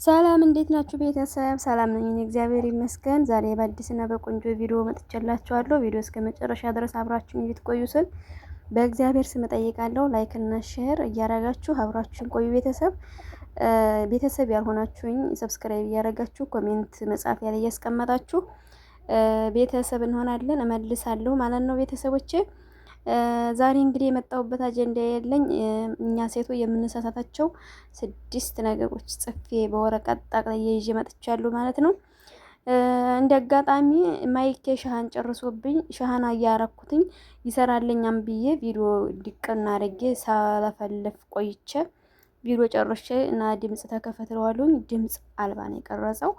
ሰላም እንዴት ናችሁ ቤተሰብ? ሰላም ነኝ እኔ እግዚአብሔር ይመስገን። ዛሬ በአዲስና በቆንጆ ቪዲዮ መጥቻላችኋለሁ። ቪዲዮ እስከመጨረሻ ድረስ አብራችሁን እንድትቆዩ ስል በእግዚአብሔር ስም ጠይቃለሁ። ላይክ እና ሼር እያረጋችሁ አብራችሁን ቆዩ ቤተሰብ። ቤተሰብ ያልሆናችሁኝ ሰብስክራይብ እያረጋችሁ ኮሜንት መጻፊያ ላይ እያስቀመጣችሁ ቤተሰብ እንሆናለን እመልሳለሁ ማለት ነው ቤተሰቦቼ። ዛሬ እንግዲህ የመጣሁበት አጀንዳ የለኝ እኛ ሴቶች የምንሳሳታቸው 6 ነገሮች ጽፌ በወረቀት ጠቅልዬ ይዤ መጥቻለሁ ማለት ነው። እንደ አጋጣሚ ማይኬ ሻሃን ጨርሶብኝ ሻሃን እያረኩትኝ ይሰራልኛም ብዬ ቪዲዮ ዲቅና አድርጌ ሳለፈልፍ ቆይቼ ቪዲዮ ጨርሼ እና ድምጽ ተከፈትለዋለሁኝ ድምጽ አልባ ነው የቀረጸው።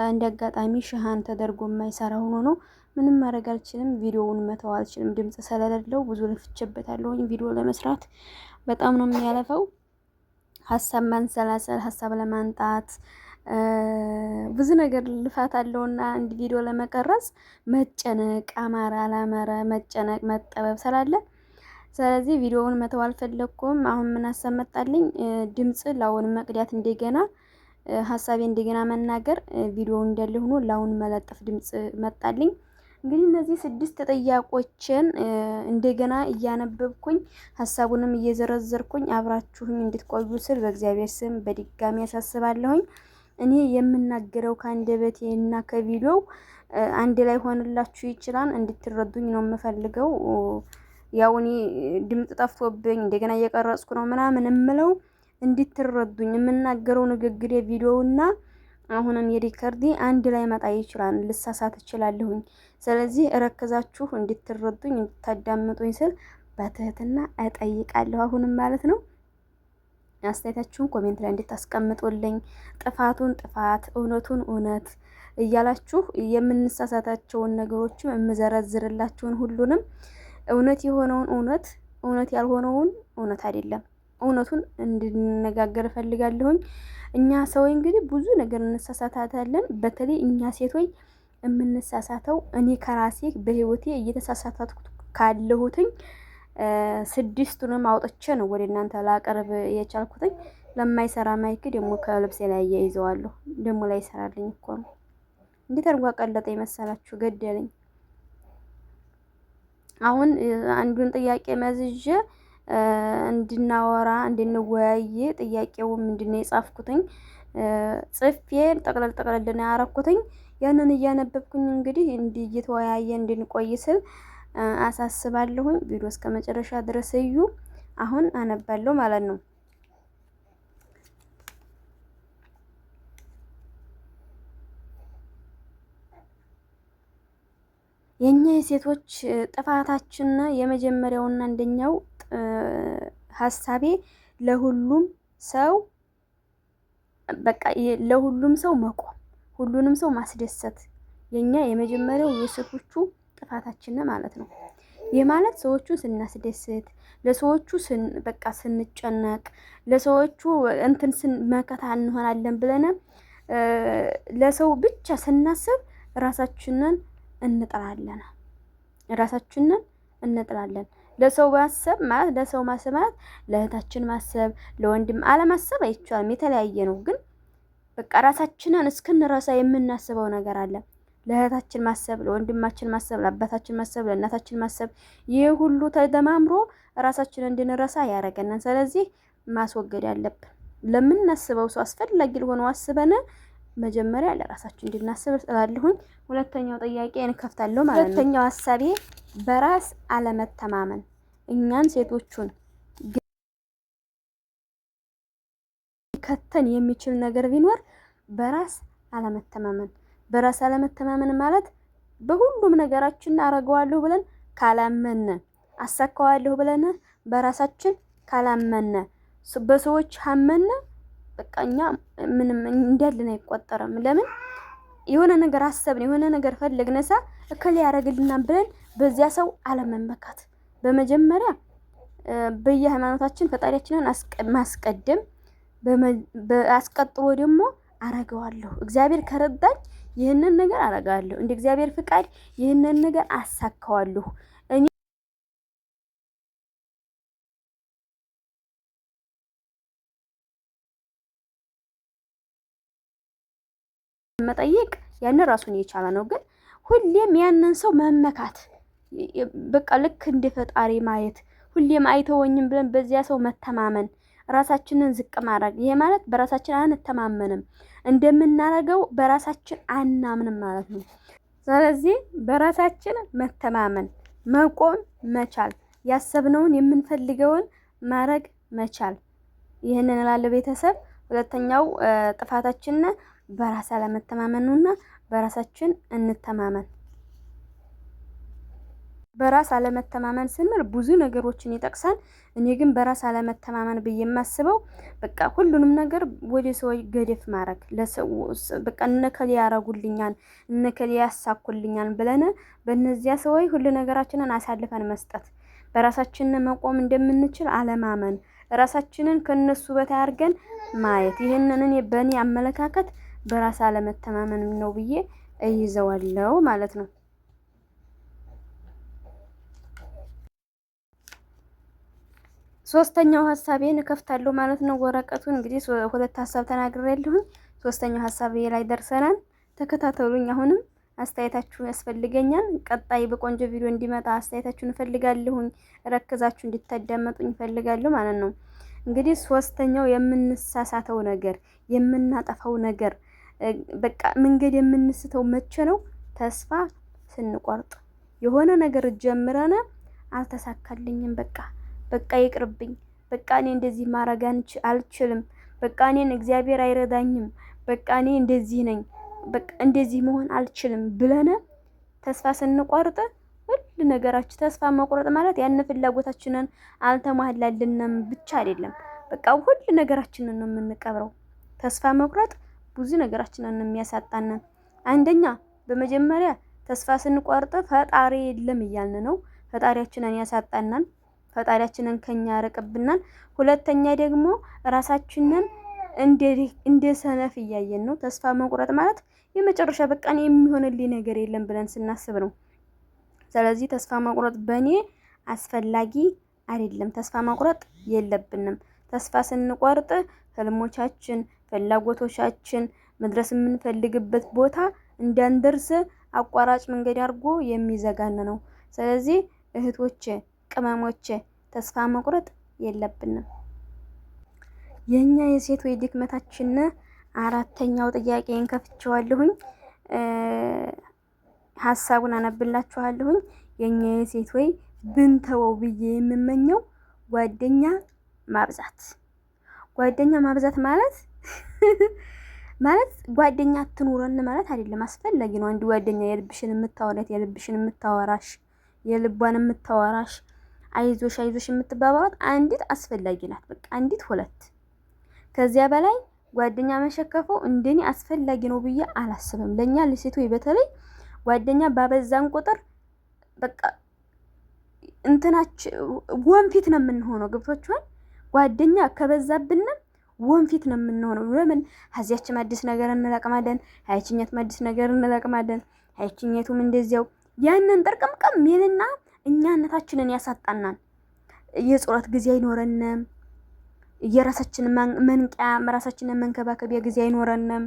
እንደ አጋጣሚ ሻሃን ተደርጎ የማይሰራ ሆኖ ነው። ምንም ማድረግ አልችልም። ቪዲዮውን መተው አልችልም። ድምጽ ስለሌለው ብዙ ለፍቼበታለሁኝ ቪዲዮ ለመስራት በጣም ነው የሚያለፈው። ሀሳብ ማንሰላሰል፣ ሀሳብ ለማንጣት ብዙ ነገር ልፋት አለውና አንድ ቪዲዮ ለመቀረጽ መጨነቅ፣ አማረ አላማረ መጨነቅ መጠበብ ስላለ ስለዚህ ቪዲዮውን መተው አልፈለኩም። አሁን ምን ሀሳብ መጣልኝ? ድምጽ ላውን መቅዳት እንደገና ሀሳቤ እንደገና መናገር ቪዲዮውን እንዳለ ሆኖ ላውን መለጠፍ ድምጽ መጣልኝ። እንግዲህ እነዚህ 6 ጥያቄዎችን እንደገና እያነበብኩኝ ሀሳቡንም እየዘረዘርኩኝ አብራችሁኝ እንድትቆዩ ስል በእግዚአብሔር ስም በድጋሚ ያሳስባለሁኝ። እኔ የምናገረው ከአንደበቴና ከቪዲዮው አንድ ላይ ሆንላችሁ ይችላል እንድትረዱኝ ነው የምፈልገው። ያው እኔ ድምጽ ጠፍቶብኝ እንደገና እየቀረጽኩ ነው ምናምን እምለው እንድትረዱኝ የምናገረው ንግግሬ ቪዲዮውና አሁንም የሪከርዲ አንድ ላይ መጣ ይችላል፣ ልሳሳት እችላለሁኝ። ስለዚህ እረከዛችሁ እንድትረዱኝ እንድታዳምጡኝ ስል በትህትና እጠይቃለሁ። አሁንም ማለት ነው አስተያየታችሁን ኮሜንት ላይ እንድታስቀምጡልኝ፣ ጥፋቱን ጥፋት እውነቱን እውነት እያላችሁ የምንሳሳታቸውን ነገሮችም የምዘረዝርላችሁን ሁሉንም እውነት የሆነውን እውነት፣ እውነት ያልሆነውን እውነት አይደለም እውነቱን እንድንነጋገር እፈልጋለሁኝ። እኛ ሰው እንግዲህ ብዙ ነገር እንሳሳታለን። በተለይ እኛ ሴቶች የምንሳሳተው እኔ ከራሴ በህይወቴ እየተሳሳታትኩ ካለሁትኝ 6ቱንም አውጥቼ ነው ወደ እናንተ ላቀርብ የቻልኩትኝ። ለማይሰራ ማይክ ደግሞ ከልብሴ ላይ እያይዘዋለሁ። ደግሞ ላይ ይሰራልኝ እኮ ነው። እንዴት አድርጎ አቀለጠኝ መሰላችሁ? ገደለኝ። አሁን አንዱን ጥያቄ መዝዤ እንድናወራ እንድንወያይ ጥያቄው ምንድነው የጻፍኩትኝ ጽፌ ጠቅለል ጠቅለል ነው ያረኩትኝ። ያንን እያነበብኩኝ እንግዲህ እንዲህ እየተወያየ እንድንቆይ ስል አሳስባለሁኝ። ቪዲዮ እስከ መጨረሻ ድረስ እዩ። አሁን አነባለሁ ማለት ነው። የኛ የሴቶች ጥፋታችን የመጀመሪያውና አንደኛው ሀሳቤ ለሁሉም ሰው በቃ ለሁሉም ሰው መቆም፣ ሁሉንም ሰው ማስደሰት የኛ የመጀመሪያው የሴቶቹ ጥፋታችን ማለት ነው። ይህ ማለት ሰዎቹን ስናስደስት፣ ለሰዎቹ በቃ ስንጨነቅ፣ ለሰዎቹ እንትን መከታ እንሆናለን ብለን ለሰው ብቻ ስናስብ ራሳችንን እንጥላለን። ራሳችንን እንጥላለን። ለሰው ማሰብ ማለት ለሰው ማሰብ ማለት ለእህታችን ማሰብ፣ ለወንድም አለማሰብ አይቻልም። የተለያየ ነው። ግን በቃ ራሳችንን እስክንረሳ የምናስበው ነገር አለ። ለእህታችን ማሰብ፣ ለወንድማችን ማሰብ፣ ለአባታችን ማሰብ፣ ለእናታችን ማሰብ፣ ይህ ሁሉ ተደማምሮ ራሳችንን እንድንረሳ ያደርገናል። ስለዚህ ማስወገድ ያለብን ለምናስበው ሰው አስፈላጊ ለሆነው አስበን መጀመሪያ ለራሳችን እንድናስብ እላለሁኝ። ሁለተኛው ጥያቄ እንከፍታለሁ ማለት ነው። ሁለተኛው ሀሳቤ በራስ አለመተማመን እኛን ሴቶቹን ከተን የሚችል ነገር ቢኖር በራስ አለመተማመን። በራስ አለመተማመን ማለት በሁሉም ነገራችን አረገዋለሁ ብለን ካላመነ፣ አሳካዋለሁ ብለን በራሳችን ካላመነ፣ በሰዎች አመነ በቃ እኛ ምንም እንዳለን አይቆጠርም። ለምን የሆነ ነገር አሰብን፣ የሆነ ነገር ፈለግነሳ እከሌ ያደርግልናል ብለን በዚያ ሰው አለመመካት። በመጀመሪያ በየሃይማኖታችን ፈጣሪያችንን ማስቀደም፣ አስቀጥሎ ደግሞ አረገዋለሁ እግዚአብሔር ከረዳኝ ይህንን ነገር አረጋለሁ፣ እንደ እግዚአብሔር ፍቃድ ይህንን ነገር አሳካዋለሁ። መጠየቅ ያን ራሱን የቻለ ነው። ግን ሁሌም ያንን ሰው መመካት በቃ ልክ እንደ ፈጣሪ ማየት ሁሌም አይተወኝም ብለን በዚያ ሰው መተማመን ራሳችንን ዝቅ ማድረግ ይሄ ማለት በራሳችን አንተማመንም እንደምናረገው በራሳችን አናምንም ማለት ነው። ስለዚህ በራሳችን መተማመን መቆም መቻል ያሰብነውን የምንፈልገውን ማድረግ መቻል ይሄንን እላለሁ ቤተሰብ። ሁለተኛው ጥፋታችን በራስ አለመተማመን ነውና በራሳችን እንተማመን። በራስ አለመተማመን ስንል ብዙ ነገሮችን ይጠቅሳል። እኔ ግን በራስ አለመተማመን ብዬ የማስበው በቃ ሁሉንም ነገር ወደ ሰዎች ገደፍ ማድረግ ለሰው በቃ እነከሌ ያረጉልኛል እነከሌ ያሳኩልኛል ብለን በእነዚያ ሰዎች ሁሉ ነገራችንን አሳልፈን መስጠት፣ በራሳችን መቆም እንደምንችል አለማመን፣ ራሳችንን ከነሱ በታይ አድርገን ማየት። ይሄንን እኔ በእኔ አመለካከት በራስ አለመተማመን ነው ብዬ እይዘዋለሁ ማለት ነው። ሶስተኛው ሀሳቤን እከፍታለሁ ማለት ነው። ወረቀቱን እንግዲህ ሁለት ሀሳብ ተናግሬያለሁ። ሶስተኛው ሀሳቤ ላይ ደርሰናል። ተከታተሉኝ። አሁንም አስተያየታችሁ ያስፈልገኛል። ቀጣይ በቆንጆ ቪዲዮ እንዲመጣ አስተያየታችሁን እፈልጋለሁኝ። ረክዛችሁ እንድታዳመጡኝ እፈልጋለሁ ማለት ነው። እንግዲህ ሶስተኛው የምንሳሳተው ነገር የምናጠፋው ነገር በቃ መንገድ የምንስተው መቼ ነው? ተስፋ ስንቆርጥ የሆነ ነገር ጀምረን አልተሳካልኝም በቃ ይቅርብኝ፣ በቃ እኔ እንደዚህ ማድረግ አልችልም፣ በቃ እኔን እግዚአብሔር አይረዳኝም፣ በቃ እኔ እንደዚህ ነኝ፣ በቃ እንደዚህ መሆን አልችልም ብለን ተስፋ ስንቆርጥ ሁሉ ነገራችን ተስፋ መቁረጥ ማለት ያን ፍላጎታችንን አልተሟላልንም ብቻ አይደለም፣ በቃ ሁሉ ነገራችንን ነው የምንቀብረው። ተስፋ መቁረጥ ብዙ ነገራችንን ነው የሚያሳጣን። አንደኛ በመጀመሪያ ተስፋ ስንቆርጥ ፈጣሪ የለም እያልን ነው። ፈጣሪያችንን ያሳጣናል። ፈጣሪያችንን ከኛ ያርቅብናል። ሁለተኛ ደግሞ ራሳችንን እንደ ሰነፍ እያየን ነው። ተስፋ መቁረጥ ማለት የመጨረሻ በቃ እኔ የሚሆንልኝ ነገር የለም ብለን ስናስብ ነው። ስለዚህ ተስፋ መቁረጥ በእኔ አስፈላጊ አይደለም። ተስፋ መቁረጥ የለብንም። ተስፋ ስንቆርጥ ህልሞቻችን፣ ፍላጎቶቻችን መድረስ የምንፈልግበት ቦታ እንዳንደርስ አቋራጭ መንገድ አድርጎ የሚዘጋን ነው። ስለዚህ እህቶቼ ቅመሞቼ ተስፋ መቁረጥ የለብንም። የኛ የሴት ወይ ድክመታችን አራተኛው ጥያቄን ከፍቼዋለሁኝ። ሀሳቡን አነብላችኋለሁኝ። የኛ የሴት ወይ ብንተወው ብዬ የምመኘው ጓደኛ ማብዛት። ጓደኛ ማብዛት ማለት ጓደኛ አትኑረን ማለት አይደለም። አስፈላጊ ነው። አንድ ጓደኛ የልብሽን የምታወራት የልብሽን የምታወራሽ የልቧን የምታወራሽ አይዞሽ የምትባባላት አንዲት አስፈላጊ ናት። በቃ አንዲት ሁለት። ከዚያ በላይ ጓደኛ መሸከፈው እንደኔ አስፈላጊ ነው ብዬ አላስብም። ለኛ ለሴቶች በተለይ ጓደኛ ባበዛን ቁጥር በቃ እንትናች ወንፊት ነው የምንሆነው። ገብቶችኋል? ጓደኛ ከበዛብን ወንፊት ነው የምንሆነው። ለምን ሀዚያችን አዲስ ነገር እንለቅማለን፣ ሀይችኛት አዲስ ነገር እንለቅማለን፣ ሀይችኛቱም እንደዚያው ያንን ጥርቅምቅም ሚልና እኛነታችንን ያሳጣናል። የጾረት ጊዜ አይኖረንም። የራሳችንን መንቂያ ራሳችንን መንከባከቢያ ጊዜ አይኖረንም።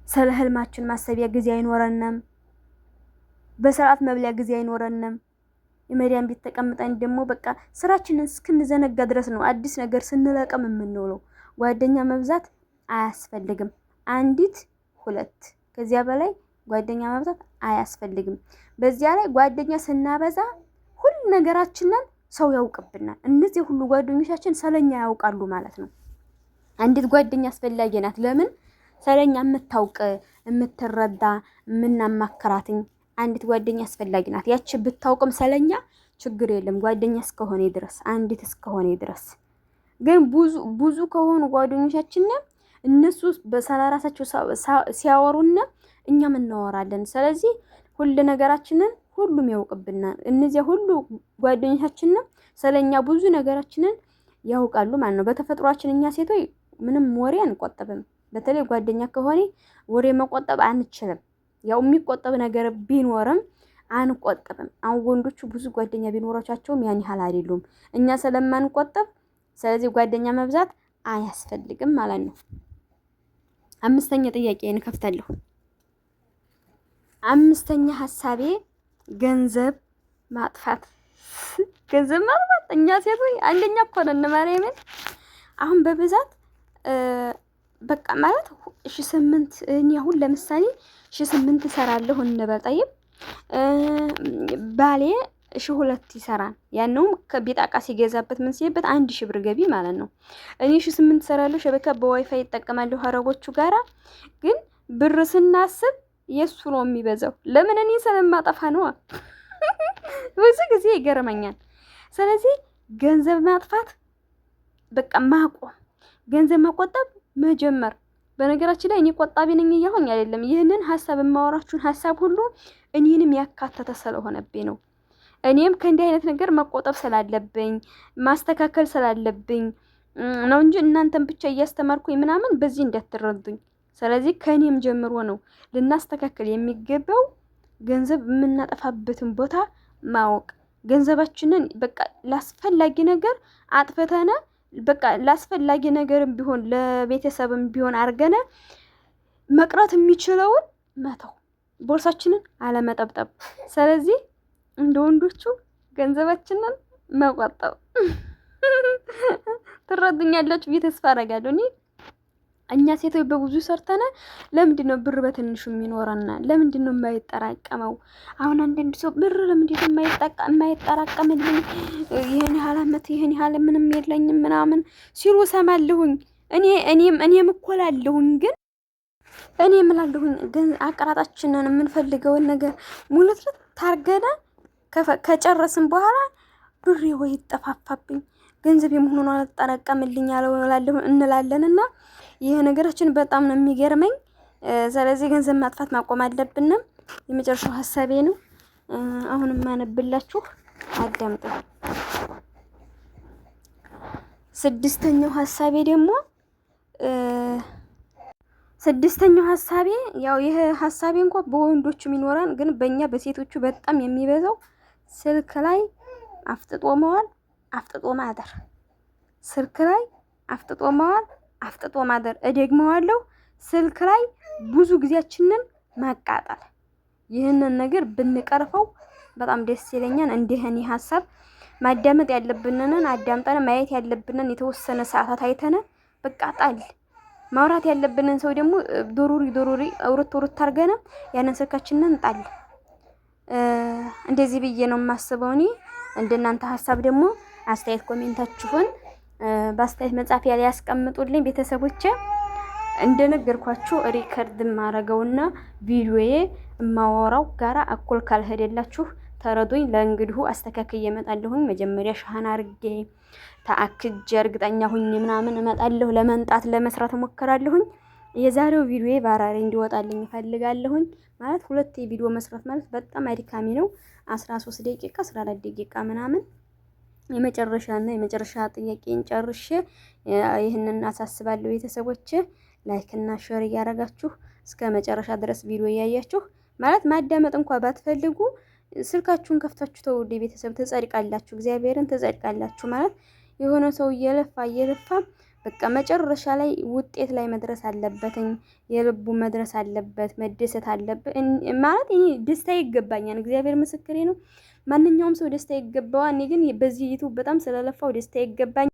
ስለ ህልማችን ማሰቢያ ጊዜ አይኖረንም። በስርዓት መብሊያ ጊዜ አይኖረንም። የመዲያን ቤት ተቀምጠን ደግሞ በቃ ስራችንን እስክንዘነጋ ድረስ ነው አዲስ ነገር ስንለቅም የምንውለው። ጓደኛ መብዛት አያስፈልግም። አንዲት ሁለት፣ ከዚያ በላይ ጓደኛ መብዛት አያስፈልግም። በዚያ ላይ ጓደኛ ስናበዛ ሁሉ ነገራችንን ሰው ያውቅብናል። እነዚህ ሁሉ ጓደኞቻችን ስለኛ ያውቃሉ ማለት ነው። አንዲት ጓደኛ አስፈላጊ ናት። ለምን? ስለኛ የምታውቅ የምትረዳ የምናማከራትኝ አንዲት ጓደኛ አስፈላጊ ናት። ያቺ ብታውቅም ስለኛ ችግር የለም ጓደኛ እስከሆነ ድረስ አንዲት እስከሆነ ድረስ። ግን ብዙ ከሆኑ ጓደኞቻችን እነሱ በሰላራሳቸው ሲያወሩና እኛም እናወራለን። ስለዚህ ሁሉ ነገራችንን ሁሉም ያውቅብናል። እነዚያ ሁሉ ጓደኞቻችን ስለኛ ብዙ ነገራችንን ያውቃሉ ማለት ነው። በተፈጥሯችን እኛ ሴቶች ምንም ወሬ አንቆጠብም። በተለይ ጓደኛ ከሆነ ወሬ መቆጠብ አንችልም። ያው የሚቆጠብ ነገር ቢኖርም አንቆጠብም። አሁን ወንዶቹ ብዙ ጓደኛ ቢኖራቸውም ያን ያህል አይደሉም። እኛ ስለማንቆጠብ ስለዚህ ጓደኛ መብዛት አያስፈልግም ማለት ነው። አምስተኛ ጥያቄን ከፍታለሁ። አምስተኛ ሀሳቤ ገንዘብ ማጥፋት። ገንዘብ ማጥፋት እኛ ሴቶች አንደኛ እኮ ነን ማርያምን። አሁን በብዛት በቃ ማለት 8 እኔ አሁን ለምሳሌ 8 እሰራለሁ እንበል ጠይብ ባሌ 2 ይሰራል። ያነውም ከቢጣቃ ሲገዛበት ምን ሲይበት 1000 ብር ገቢ ማለት ነው። እኔ 8 እሰራለሁ ሸበካ በዋይፋይ ይጠቀማለሁ ሀረቦቹ ጋራ ግን ብር ስናስብ የሱ ነው የሚበዛው። ለምን እኔ ስለማጠፋ ነው። ብዙ ጊዜ ይገርመኛል። ስለዚህ ገንዘብ ማጥፋት በቃ ማቆም፣ ገንዘብ መቆጠብ መጀመር። በነገራችን ላይ እኔ ቆጣቢ ነኝ እያልኩኝ አይደለም። ይህንን ሀሳብ የማወራችሁን ሀሳብ ሁሉ እኔንም ያካተተ ስለሆነብኝ ነው። እኔም ከእንዲህ አይነት ነገር መቆጠብ ስላለብኝ ማስተካከል ስላለብኝ ነው እንጂ እናንተን ብቻ እያስተማርኩኝ ምናምን በዚህ እንዳትረዱኝ። ስለዚህ ከእኔም ጀምሮ ነው ልናስተካከል የሚገባው። ገንዘብ የምናጠፋበትን ቦታ ማወቅ፣ ገንዘባችንን በቃ ላስፈላጊ ነገር አጥፍተነ በቃ ላስፈላጊ ነገርም ቢሆን ለቤተሰብም ቢሆን አርገነ መቅረት የሚችለውን መተው፣ ቦርሳችንን አለመጠብጠብ። ስለዚህ እንደ ወንዶቹ ገንዘባችንን መቆጠብ። ትረዱኛላችሁ ብዬ ተስፋ አደርጋለሁ። እኛ ሴቶች በብዙ ሰርተነ ለምንድን ነው ብር በትንሹ የሚኖረና? ለምንድን ነው የማይጠራቀመው? አሁን አንዳንድ ሰው ብር ለምንድን ነው የማይጠራቀምልኝ? ይሄን ያህል አመት ይሄን ያህል ምንም የለኝም ምናምን ሲሉ ሰማለሁኝ። እኔም እኮላለሁኝ። ግን እኔ እምላለሁኝ ግን አቀራጣችንን የምንፈልገውን ነገር ሙሉት ታርገና ከጨረስን በኋላ ብሬ ወይ ይጠፋፋብኝ ገንዘብ የመሆኑን አልጠራቀምልኝ አላለሁ እንላለንና ይሄ ነገራችን በጣም ነው የሚገርመኝ። ስለዚህ ገንዘብ ማጥፋት ማቆም አለብን። የመጨረሻው ሀሳቤ ነው። አሁንም ማነብላችሁ አዳምጡ። ስድስተኛው ሀሳቤ ያው ይሄ ሀሳቤ እንኳን በወንዶቹ የሚኖረን ግን በእኛ በሴቶቹ በጣም የሚበዛው ስልክ ላይ አፍጥጦ መዋል፣ አፍጥጦ ማደር። ስልክ ላይ አፍጥጦ መዋል፣ አፍጥጦ ማደር። እደግመዋለሁ፣ ስልክ ላይ ብዙ ጊዜያችንን ማቃጠል። ይህንን ነገር ብንቀርፈው በጣም ደስ ይለኛል። እንደህኒ ሀሳብ ማዳመጥ ያለብንንን አዳምጠን ማየት ያለብንን የተወሰነ ሰዓታት አይተነ በቃ ጣል። ማውራት ያለብንን ሰው ደግሞ ዶሩሪ አውርት አርገነ ያንን ስልካችንን ጣል። እንደዚህ ብዬ ነው የማስበው እኔ። እንደናንተ ሀሳብ ደግሞ አስተያየት ኮሜንታችሁን በአስተያየት መጻፊያ ላይ ያስቀምጡልኝ ቤተሰቦቼ። እንደነገርኳችሁ ሪከርድ ማረገውና ቪዲዮዬ ማወራው ጋራ እኩል ካልሄደላችሁ ተረዱኝ። ለእንግዲሁ አስተካክዬ እመጣለሁኝ። መጀመሪያ ሻህን አርጌ ታአክጀ እርግጠኛ ሁኝ ምናምን እመጣለሁ። ለመንጣት ለመስራት እሞክራለሁኝ። የዛሬው ቪዲዮዬ ባራሪ እንዲወጣልኝ እፈልጋለሁኝ። ማለት 2 ቪዲዮ መስራት ማለት በጣም አድካሚ ነው። 13 ደቂቃ 14 ደቂቃ ምናምን የመጨረሻ ጥያቄን ጨርሼ ይህንን አሳስባለሁ ቤተሰቦቼ። ላይክ እና ሼር እያደረጋችሁ እስከ መጨረሻ ድረስ ቪዲዮ እያያችሁ ማለት ማዳመጥ እንኳን ባትፈልጉ ስልካችሁን ከፍታችሁ ተውዴ ቤተሰብ ትጸድቃላችሁ። እግዚአብሔርን ትጸድቃላችሁ። ማለት የሆነ ሰው እየለፋ በቃ መጨረሻ ላይ ውጤት ላይ መድረስ አለበትኝ። የልቡ መድረስ አለበት፣ መደሰት አለበት። ማለት እኔ ደስታ ይገባኛል። እግዚአብሔር ምስክሬ ነው። ማንኛውም ሰው ደስታ ይገባዋል። እኔ ግን በዚህ ዩቲዩብ በጣም ስለለፋው ደስታ ይገባኛል።